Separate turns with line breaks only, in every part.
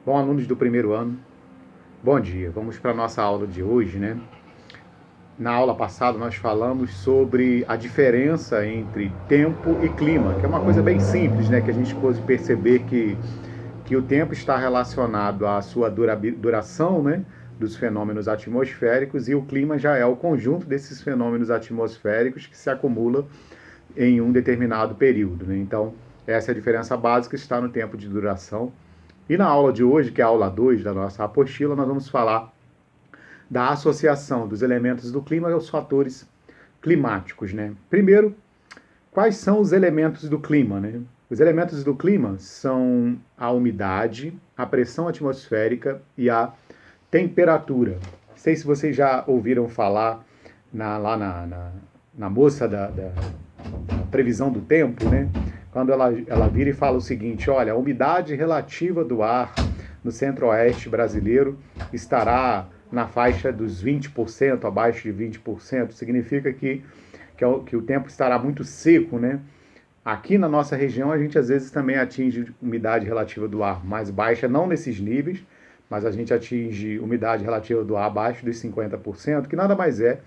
Bom, alunos do primeiro ano, bom dia. Vamos para a nossa aula de hoje, né? Na aula passada nós falamos sobre a diferença entre tempo e clima, que é uma coisa bem simples, né? Que a gente pôde perceber que o tempo está relacionado à sua duração, né? Dos fenômenos atmosféricos, e o clima já é o conjunto desses fenômenos atmosféricos que se acumula em um determinado período, né? Então, essa é a diferença básica, está no tempo de duração. E na aula de hoje, que é a aula 2 da nossa apostila, nós vamos falar da associação dos elementos do clima aos fatores climáticos, né? Primeiro, quais são os elementos do clima, né? Os elementos do clima são a umidade, a pressão atmosférica e a temperatura. Não sei se vocês já ouviram falar lá na moça da previsão do tempo, né? Quando ela vira e fala o seguinte: olha, a umidade relativa do ar no centro-oeste brasileiro estará na faixa dos 20%, abaixo de 20%, significa que o tempo estará muito seco, né? Aqui na nossa região a gente às vezes também atinge umidade relativa do ar mais baixa, não nesses níveis, mas a gente atinge umidade relativa do ar abaixo dos 50%, que nada mais é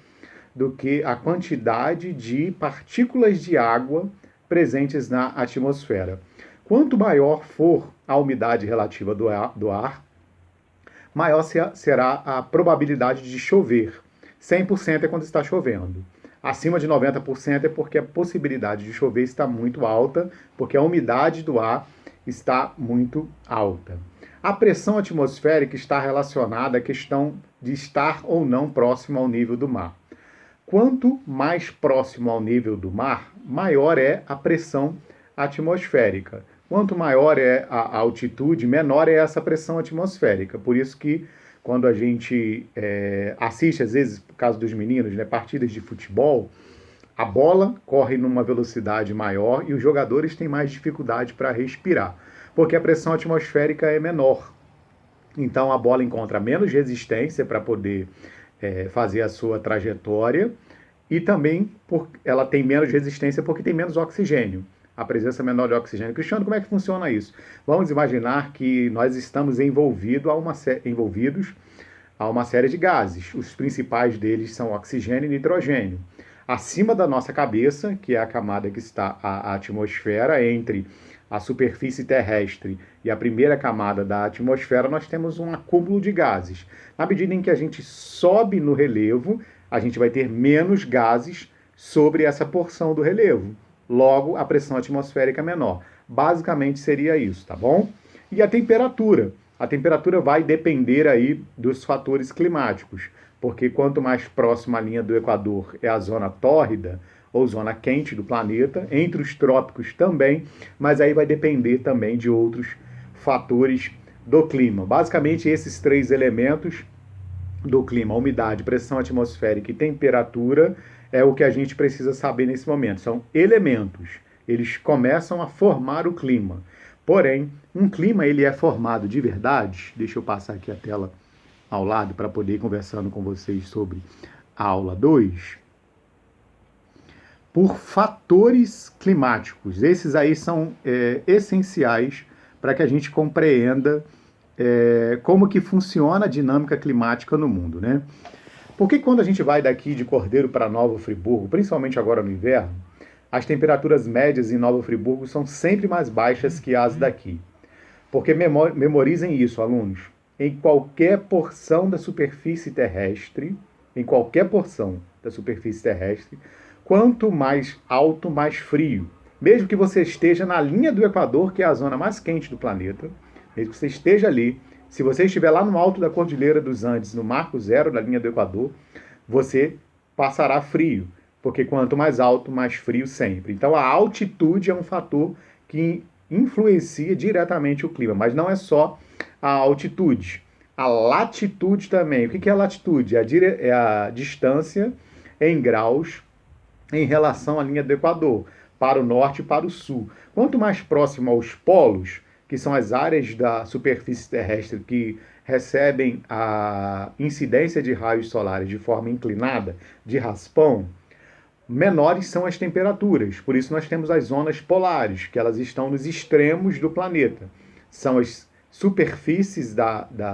do que a quantidade de partículas de água presentes na atmosfera. Quanto maior for a umidade relativa do ar, maior será a probabilidade de chover. 100% é quando está chovendo. Acima de 90% é porque a possibilidade de chover está muito alta, porque a umidade do ar está muito alta. A pressão atmosférica está relacionada à questão de estar ou não próximo ao nível do mar. Quanto mais próximo ao nível do mar, maior é a pressão atmosférica. Quanto maior é a altitude, menor é essa pressão atmosférica. Por isso que quando a gente assiste, às vezes, por causa dos meninos, né, partidas de futebol, a bola corre numa velocidade maior e os jogadores têm mais dificuldade para respirar, porque a pressão atmosférica é menor. Então a bola encontra menos resistência para poder fazer a sua trajetória, e também ela tem menos resistência porque tem menos oxigênio, a presença menor de oxigênio. Cristiano, como é que funciona isso? Vamos imaginar que nós estamos envolvidos a uma série de gases. Os principais deles são oxigênio e nitrogênio. Acima da nossa cabeça, que é a camada que está a atmosfera, entre a superfície terrestre e a primeira camada da atmosfera, nós temos um acúmulo de gases. Na medida em que a gente sobe no relevo, a gente vai ter menos gases sobre essa porção do relevo. Logo, a pressão atmosférica é menor. Basicamente seria isso, tá bom? E a temperatura? A temperatura vai depender aí dos fatores climáticos, porque quanto mais próxima à linha do Equador é a zona tórrida, ou zona quente do planeta, entre os trópicos também, mas aí vai depender também de outros fatores do clima. Basicamente, esses três elementos do clima, umidade, pressão atmosférica e temperatura, é o que a gente precisa saber nesse momento. São elementos, eles começam a formar o clima. Porém, um clima ele é formado de verdade. Deixa eu passar aqui a tela ao lado para poder ir conversando com vocês sobre a aula 2. Por fatores climáticos. Esses aí são essenciais para que a gente compreenda como que funciona a dinâmica climática no mundo, né? Porque quando a gente vai daqui de Cordeiro para Nova Friburgo, principalmente agora no inverno, as temperaturas médias em Nova Friburgo são sempre mais baixas que as daqui. Porque memorizem isso, alunos. Em qualquer porção da superfície terrestre, quanto mais alto, mais frio. Mesmo que você esteja na linha do Equador, que é a zona mais quente do planeta, mesmo que você esteja ali, se você estiver lá no alto da Cordilheira dos Andes, no marco zero da linha do Equador, você passará frio, porque quanto mais alto, mais frio sempre. Então a altitude é um fator que influencia diretamente o clima, mas não é só a altitude. A latitude também. O que é a latitude? É a distância em graus em relação à linha do Equador, para o norte e para o sul. Quanto mais próximo aos polos, que são as áreas da superfície terrestre que recebem a incidência de raios solares de forma inclinada, de raspão, menores são as temperaturas. Por isso nós temos as zonas polares, que elas estão nos extremos do planeta. São as superfícies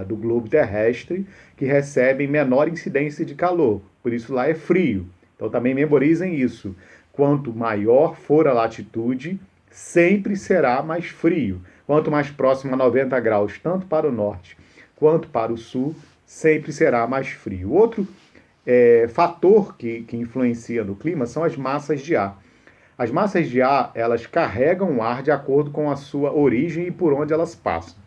do globo terrestre que recebem menor incidência de calor. Por isso lá é frio. Então também memorizem isso. Quanto maior for a latitude, sempre será mais frio. Quanto mais próximo a 90 graus, tanto para o norte quanto para o sul, sempre será mais frio. Outro fator que influencia no clima são as massas de ar. As massas de ar, elas carregam o ar de acordo com a sua origem e por onde elas passam.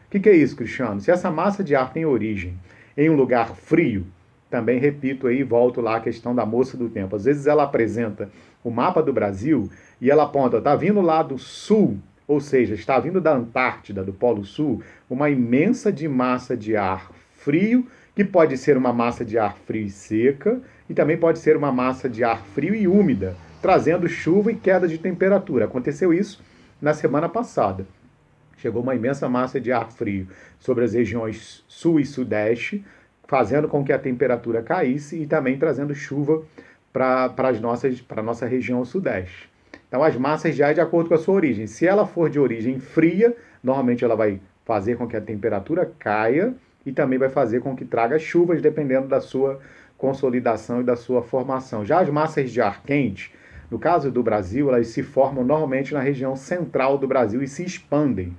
O que é isso, Cristiano? Se essa massa de ar tem origem em um lugar frio, também repito aí, volto lá à questão da moça do tempo. Às vezes ela apresenta o mapa do Brasil e ela aponta, está vindo lá do sul, ou seja, está vindo da Antártida, do Polo Sul, uma imensa de massa de ar frio, que pode ser uma massa de ar frio e seca, e também pode ser uma massa de ar frio e úmida, trazendo chuva e queda de temperatura. Aconteceu isso na semana passada. Chegou uma imensa massa de ar frio sobre as regiões sul e sudeste, fazendo com que a temperatura caísse e também trazendo chuva para a nossa região sudeste. Então, as massas de ar de acordo com a sua origem. Se ela for de origem fria, normalmente ela vai fazer com que a temperatura caia e também vai fazer com que traga chuvas, dependendo da sua consolidação e da sua formação. Já as massas de ar quente, no caso do Brasil, elas se formam normalmente na região central do Brasil e se expandem.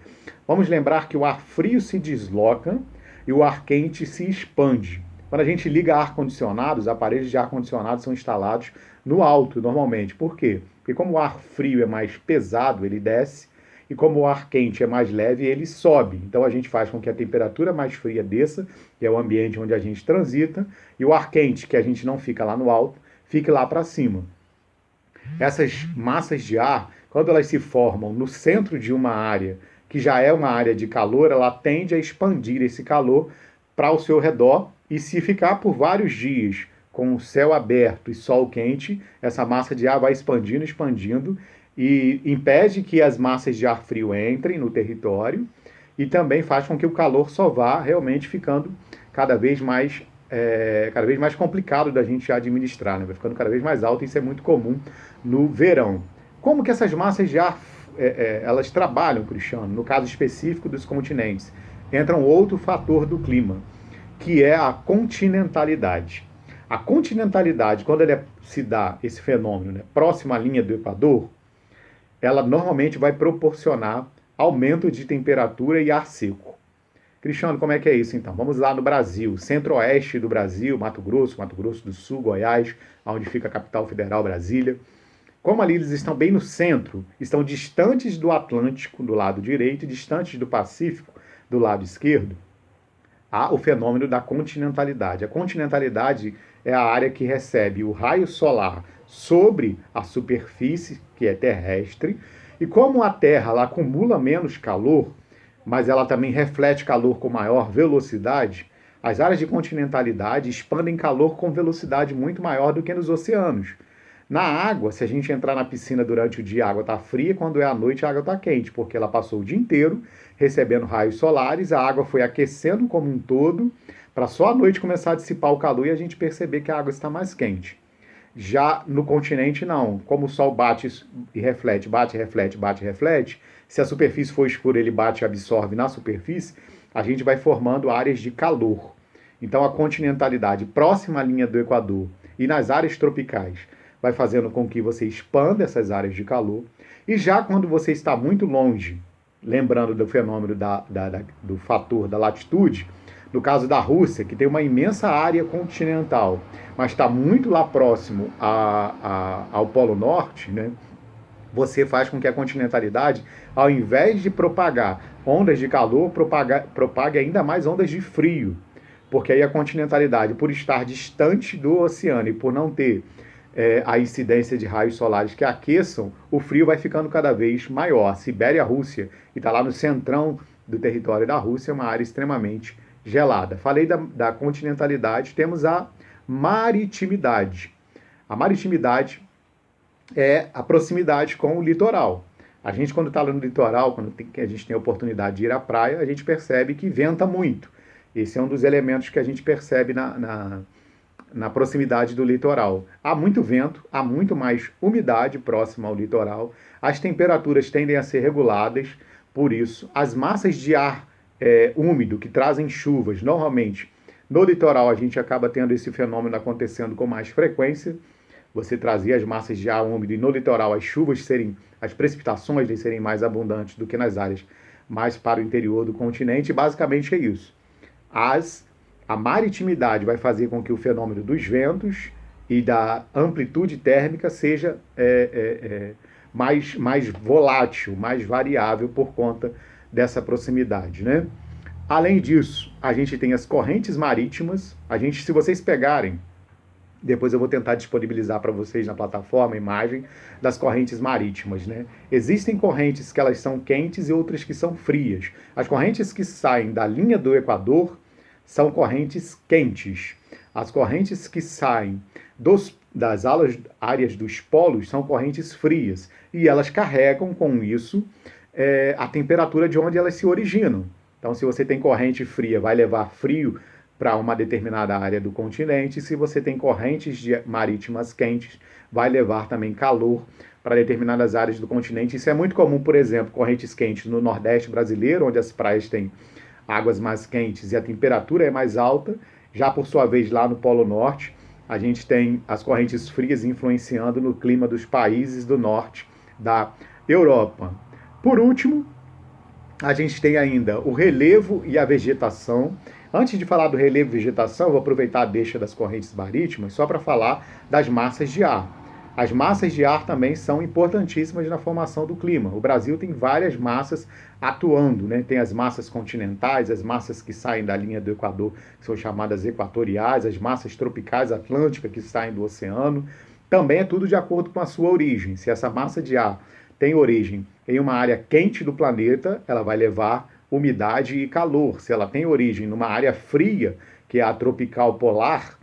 Vamos lembrar que o ar frio se desloca e o ar quente se expande. Quando a gente liga ar-condicionado, os aparelhos de ar-condicionado são instalados no alto, normalmente. Por quê? Porque como o ar frio é mais pesado, ele desce, e como o ar quente é mais leve, ele sobe. Então a gente faz com que a temperatura mais fria desça, que é o ambiente onde a gente transita, e o ar quente, que a gente não fica lá no alto, fique lá para cima. Essas massas de ar, quando elas se formam no centro de uma área, que já é uma área de calor, ela tende a expandir esse calor para o seu redor, e se ficar por vários dias com o céu aberto e sol quente, essa massa de ar vai expandindo, expandindo, e impede que as massas de ar frio entrem no território, e também faz com que o calor só vá realmente ficando cada vez mais complicado da gente administrar, né? Vai ficando cada vez mais alto, e isso é muito comum no verão. Como que essas massas de ar elas trabalham, Cristiano? No caso específico dos continentes, entra um outro fator do clima, que é a continentalidade. A continentalidade, quando se dá esse fenômeno, né, próximo à linha do Equador, ela normalmente vai proporcionar aumento de temperatura e ar seco. Cristiano, como é que é isso então? Vamos lá no Brasil, centro-oeste do Brasil, Mato Grosso do Sul, Goiás, onde fica a capital federal, Brasília. Como ali eles estão bem no centro, estão distantes do Atlântico, do lado direito, e distantes do Pacífico, do lado esquerdo, há o fenômeno da continentalidade. A continentalidade é a área que recebe o raio solar sobre a superfície, que é terrestre, e como a Terra ela acumula menos calor, mas ela também reflete calor com maior velocidade, as áreas de continentalidade expandem calor com velocidade muito maior do que nos oceanos. Na água, se a gente entrar na piscina durante o dia, a água está fria, quando é à noite a água está quente, porque ela passou o dia inteiro recebendo raios solares, a água foi aquecendo como um todo, para só à noite começar a dissipar o calor e a gente perceber que a água está mais quente. Já no continente, não. Como o sol bate e reflete, bate, reflete, bate, reflete, se a superfície for escura, ele bate e absorve na superfície, a gente vai formando áreas de calor. Então, a continentalidade próxima à linha do Equador e nas áreas tropicais vai fazendo com que você expanda essas áreas de calor. E já quando você está muito longe, lembrando do fenômeno do fator da latitude, no caso da Rússia, que tem uma imensa área continental, mas está muito lá próximo ao Polo Norte, né? Você faz com que a continentalidade, ao invés de propagar ondas de calor, propague ainda mais ondas de frio. Porque aí a continentalidade, por estar distante do oceano e por não ter a incidência de raios solares que aqueçam, o frio vai ficando cada vez maior. A Sibéria, a Rússia, que está lá no centrão do território da Rússia, é uma área extremamente gelada. Falei da continentalidade, temos a maritimidade. A maritimidade é a proximidade com o litoral. A gente, quando está lá no litoral, a gente tem a oportunidade de ir à praia, a gente percebe que venta muito. Esse é um dos elementos que a gente percebe na proximidade do litoral. Há muito vento, há muito mais umidade próxima ao litoral, as temperaturas tendem a ser reguladas, por isso as massas de ar úmido, que trazem chuvas. Normalmente, no litoral, a gente acaba tendo esse fenômeno acontecendo com mais frequência. Você trazia as massas de ar úmido e no litoral as precipitações serem mais abundantes do que nas áreas mais para o interior do continente. Basicamente é isso. A maritimidade vai fazer com que o fenômeno dos ventos e da amplitude térmica seja mais volátil, mais variável por conta dessa proximidade, né? Além disso, a gente tem as correntes marítimas. Se vocês pegarem, depois eu vou tentar disponibilizar para vocês na plataforma a imagem das correntes marítimas, né? Existem correntes que elas são quentes e outras que são frias. As correntes que saem da linha do Equador são correntes quentes. As correntes que saem das áreas dos polos são correntes frias. E elas carregam com isso a temperatura de onde elas se originam. Então, se você tem corrente fria, vai levar frio para uma determinada área do continente. Se você tem correntes marítimas quentes, vai levar também calor para determinadas áreas do continente. Isso é muito comum, por exemplo, correntes quentes no Nordeste brasileiro, onde as praias têm águas mais quentes e a temperatura é mais alta. Já, por sua vez, lá no Polo Norte, a gente tem as correntes frias influenciando no clima dos países do norte da Europa. Por último, a gente tem ainda o relevo e a vegetação. Antes de falar do relevo e vegetação, eu vou aproveitar a deixa das correntes marítimas só para falar das massas de ar. As massas de ar também são importantíssimas na formação do clima. O Brasil tem várias massas atuando, né? Tem as massas continentais, as massas que saem da linha do Equador, que são chamadas equatoriais, as massas tropicais atlânticas que saem do oceano. Também é tudo de acordo com a sua origem. Se essa massa de ar tem origem em uma área quente do planeta, ela vai levar umidade e calor. Se ela tem origem numa área fria, que é a tropical polar,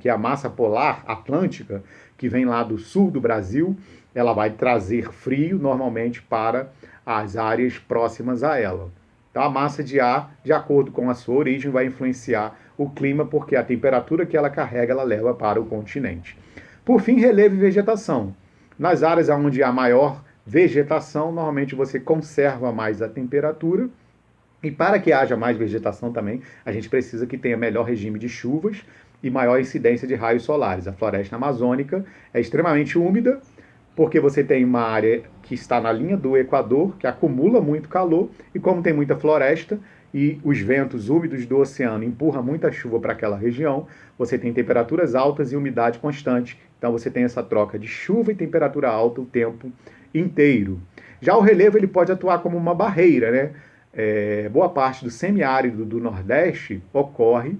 que é a massa polar atlântica, que vem lá do sul do Brasil, ela vai trazer frio normalmente para as áreas próximas a ela. Então a massa de ar, de acordo com a sua origem, vai influenciar o clima, porque a temperatura que ela carrega, ela leva para o continente. Por fim, relevo e vegetação. Nas áreas onde há maior vegetação, normalmente você conserva mais a temperatura. E para que haja mais vegetação também, a gente precisa que tenha melhor regime de chuvas e maior incidência de raios solares. A floresta amazônica é extremamente úmida, porque você tem uma área que está na linha do Equador, que acumula muito calor, e como tem muita floresta e os ventos úmidos do oceano empurram muita chuva para aquela região, você tem temperaturas altas e umidade constante. Então você tem essa troca de chuva e temperatura alta o tempo inteiro. Já o relevo ele pode atuar como uma barreira, né? Boa parte do semiárido do Nordeste ocorre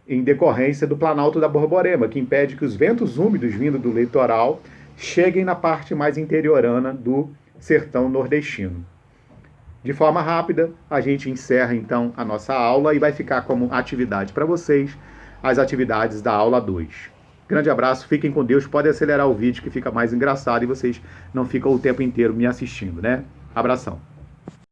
em decorrência do Planalto da Borborema, que impede que os ventos úmidos vindo do litoral cheguem na parte mais interiorana do sertão nordestino. De forma rápida, a gente encerra então a nossa aula e vai ficar como atividade para vocês as atividades da aula 2. Grande abraço, fiquem com Deus, pode acelerar o vídeo que fica mais engraçado e vocês não ficam o tempo inteiro me assistindo, né? Abração.